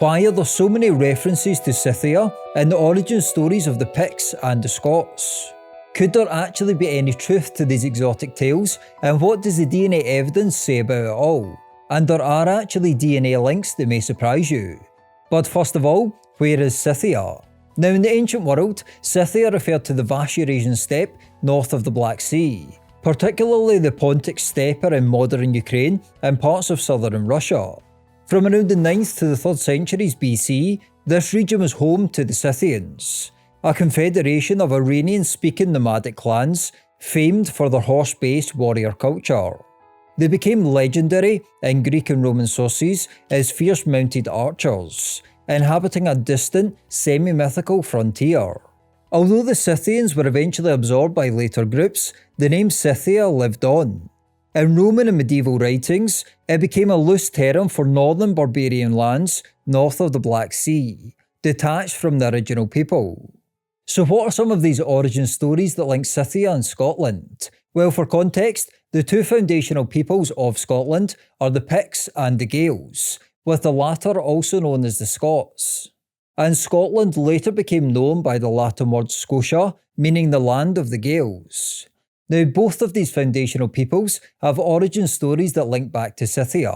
Why are there so many references to Scythia in the origin stories of the Picts and the Scots? Could there actually be any truth to these exotic tales, and what does the DNA evidence say about it all? And there are actually DNA links that may surprise you. But first of all, where is Scythia? Now in the ancient world, Scythia referred to the vast Eurasian steppe north of the Black Sea, particularly the Pontic steppe in modern Ukraine and parts of southern Russia. From around the 9th to the 3rd centuries BC, this region was home to the Scythians, a confederation of Iranian-speaking nomadic clans famed for their horse-based warrior culture. They became legendary in Greek and Roman sources as fierce mounted archers, inhabiting a distant, semi-mythical frontier. Although the Scythians were eventually absorbed by later groups, the name Scythia lived on. In Roman and medieval writings, it became a loose term for northern barbarian lands north of the Black Sea, detached from the original people. So what are some of these origin stories that link Scythia and Scotland? Well, for context, the two foundational peoples of Scotland are the Picts and the Gaels, with the latter also known as the Scots. And Scotland later became known by the Latin word Scotia, meaning the land of the Gaels. Now, both of these foundational peoples have origin stories that link back to Scythia.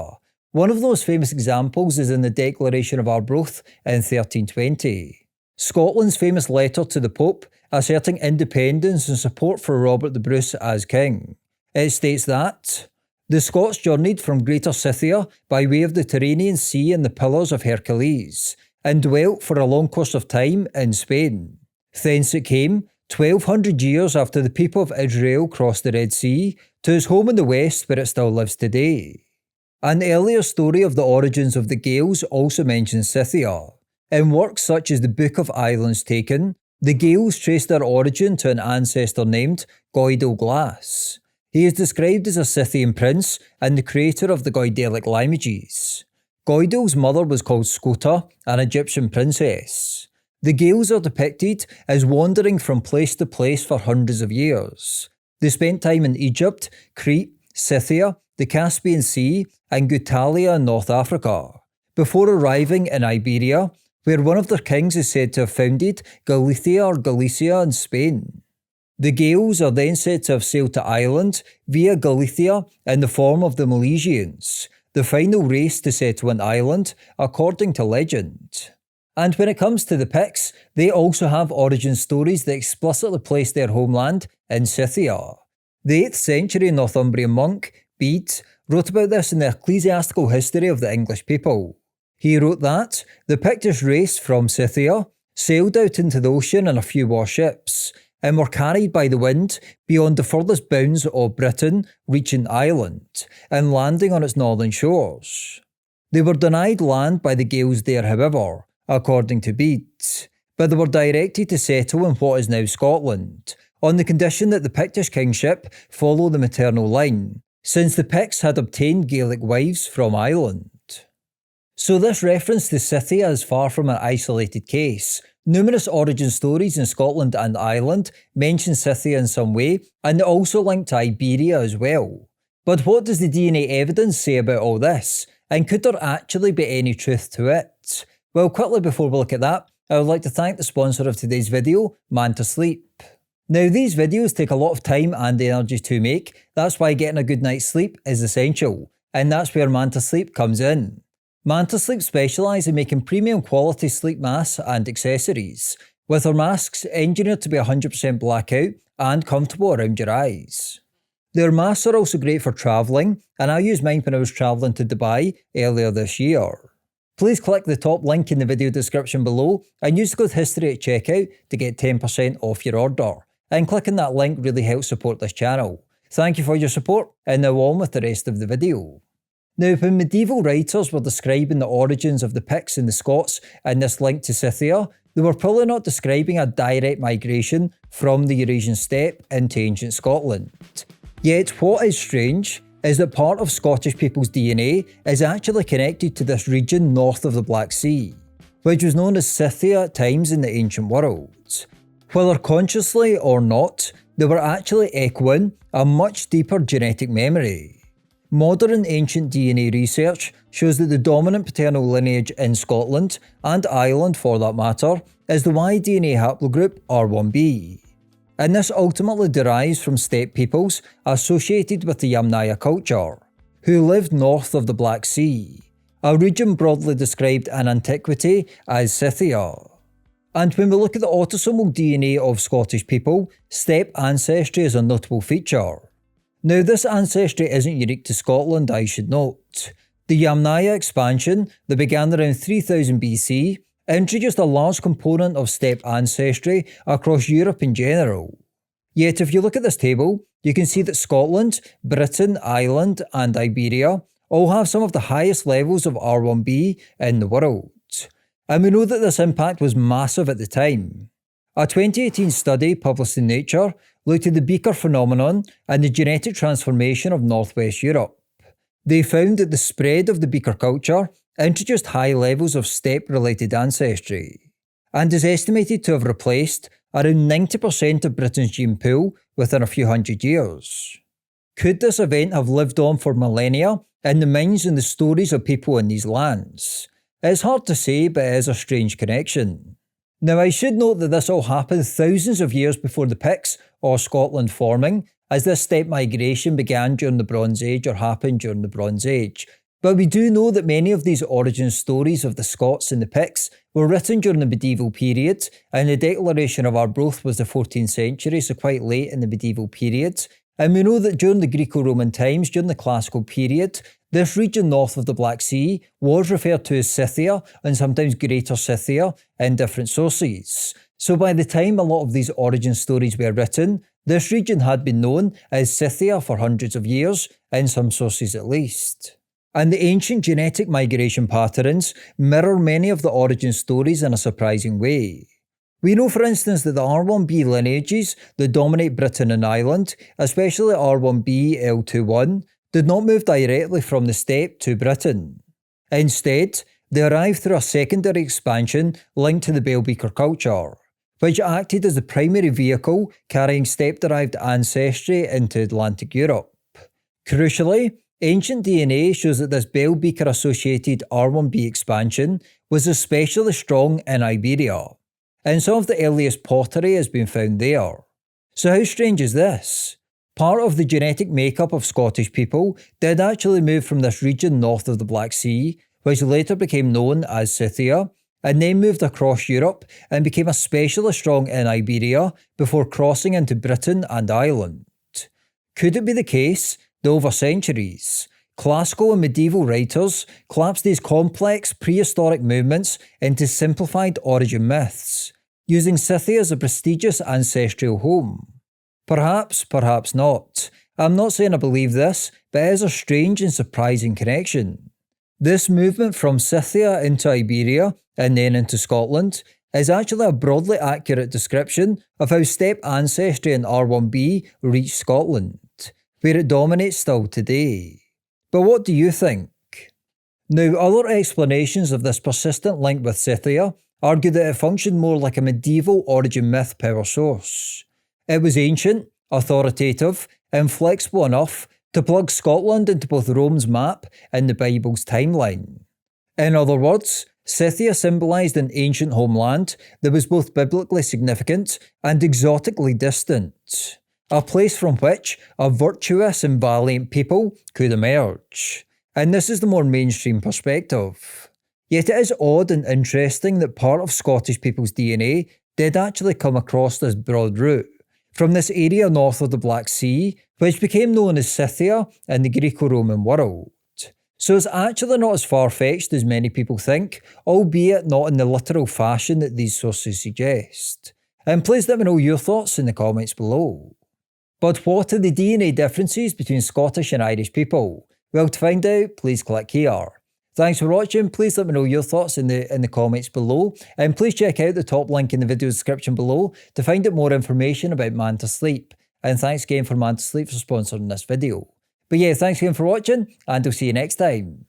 One of those famous examples is in the Declaration of Arbroath in 1320. Scotland's famous letter to the Pope asserting independence and support for Robert the Bruce as king. It states that the Scots journeyed from Greater Scythia by way of the Tyrrhenian Sea and the Pillars of Hercules, and dwelt for a long course of time in Spain. Thence it came, 1200 years after the people of Israel crossed the Red Sea, to its home in the west where it still lives today. An earlier story of the origins of the Gaels also mentions Scythia. In works such as the Book of Islands Taken, the Gaels trace their origin to an ancestor named Goidel Glass. He is described as a Scythian prince and the creator of the Goidelic languages. Goidel's mother was called Scota, an Egyptian princess. The Gaels are depicted as wandering from place to place for hundreds of years. They spent time in Egypt, Crete, Scythia, the Caspian Sea, and Gutalia in North Africa, before arriving in Iberia, where one of their kings is said to have founded Galicia or Galicia in Spain. The Gaels are then said to have sailed to Ireland via Galicia in the form of the Milesians, the final race to settle in Ireland, according to legend. And when it comes to the Picts, they also have origin stories that explicitly place their homeland in Scythia. The 8th century Northumbrian monk, Bede, wrote about this in the Ecclesiastical History of the English People. He wrote that the Pictish race from Scythia sailed out into the ocean in a few warships, and were carried by the wind beyond the furthest bounds of Britain, reaching Ireland, and landing on its northern shores. They were denied land by the Gaels there, however, according to Bede, but they were directed to settle in what is now Scotland, on the condition that the Pictish kingship follow the maternal line, since the Picts had obtained Gaelic wives from Ireland. So this reference to Scythia is far from an isolated case. Numerous origin stories in Scotland and Ireland mention Scythia in some way, and they also link to Iberia as well. But what does the DNA evidence say about all this? And could there actually be any truth to it? Well, quickly before we look at that, I would like to thank the sponsor of today's video, Manta Sleep. Now, these videos take a lot of time and energy to make. That's why getting a good night's sleep is essential, and that's where Manta Sleep comes in. Manta Sleep specialise in making premium quality sleep masks and accessories, with their masks engineered to be 100% blackout and comfortable around your eyes. Their masks are also great for travelling, and I used mine when I was travelling to Dubai earlier this year. Please click the top link in the video description below and use the code HISTORY at checkout to get 10% off your order. And clicking that link really helps support this channel. Thank you for your support, and now on with the rest of the video. Now, when medieval writers were describing the origins of the Picts and the Scots and this link to Scythia, they were probably not describing a direct migration from the Eurasian steppe into ancient Scotland. Yet what is strange is that part of Scottish people's DNA is actually connected to this region north of the Black Sea, which was known as Scythia at times in the ancient world. Whether consciously or not, they were actually echoing a much deeper genetic memory. Modern ancient DNA research shows that the dominant paternal lineage in Scotland, and Ireland for that matter, is the Y-DNA haplogroup R1b. And this ultimately derives from steppe peoples associated with the Yamnaya culture, who lived north of the Black Sea, a region broadly described in antiquity as Scythia. And when we look at the autosomal DNA of Scottish people, steppe ancestry is a notable feature. Now, this ancestry isn't unique to Scotland, I should note. The Yamnaya expansion, that began around 3000 BC, introduced a large component of steppe ancestry across Europe in general. Yet if you look at this table, you can see that Scotland, Britain, Ireland and Iberia all have some of the highest levels of R1b in the world. And we know that this impact was massive at the time. A 2018 study published in Nature looked at the Beaker phenomenon and the genetic transformation of Northwest Europe. They found that the spread of the Beaker culture introduced high levels of steppe-related ancestry, and is estimated to have replaced around 90% of Britain's gene pool within a few hundred years. Could this event have lived on for millennia in the minds and the stories of people in these lands? It's hard to say, but it is a strange connection. Now, I should note that this all happened thousands of years before the Picts or Scotland forming, as this steppe migration began during the Bronze Age or happened during the Bronze Age. But we do know that many of these origin stories of the Scots and the Picts were written during the medieval period, and the declaration of Arbroath was the 14th century, so quite late in the medieval period. And we know that during the Greco-Roman times, during the classical period, this region north of the Black Sea was referred to as Scythia and sometimes Greater Scythia in different sources. So by the time a lot of these origin stories were written, this region had been known as Scythia for hundreds of years, in some sources at least. And the ancient genetic migration patterns mirror many of the origin stories in a surprising way. We know, for instance, that the R1b lineages that dominate Britain and Ireland, especially R1b L21, did not move directly from the steppe to Britain. Instead, they arrived through a secondary expansion linked to the Bell-Beaker culture, which acted as the primary vehicle carrying steppe-derived ancestry into Atlantic Europe. Crucially, ancient DNA shows that this Bell-Beaker-associated R1b expansion was especially strong in Iberia, and some of the earliest pottery has been found there. So how strange is this? Part of the genetic makeup of Scottish people did actually move from this region north of the Black Sea, which later became known as Scythia, and then moved across Europe and became especially strong in Iberia before crossing into Britain and Ireland. Could it be the case that over centuries, classical and medieval writers collapsed these complex prehistoric movements into simplified origin myths, using Scythia as a prestigious ancestral home? Perhaps, perhaps not. I'm not saying I believe this, but it is a strange and surprising connection. This movement from Scythia into Iberia and then into Scotland is actually a broadly accurate description of how steppe ancestry in R1b reached Scotland, where it dominates still today. But what do you think? Now, other explanations of this persistent link with Scythia argue that it functioned more like a medieval origin myth power source. It was ancient, authoritative, and flexible enough to plug Scotland into both Rome's map and the Bible's timeline. In other words, Scythia symbolised an ancient homeland that was both biblically significant and exotically distant, a place from which a virtuous and valiant people could emerge. And this is the more mainstream perspective. Yet it is odd and interesting that part of Scottish people's DNA did actually come across this broad route, from this area north of the Black Sea, which became known as Scythia in the Greco-Roman world. So it's actually not as far-fetched as many people think, albeit not in the literal fashion that these sources suggest. And please let me know your thoughts in the comments below. But what are the DNA differences between Scottish and Irish people? Well, to find out, please click here. Thanks for watching. Please let me know your thoughts in the comments below, and please check out the top link in the video description below to find out more information about Manta Sleep. And thanks again for Manta Sleep for sponsoring this video. But yeah, thanks again for watching, and I'll see you next time.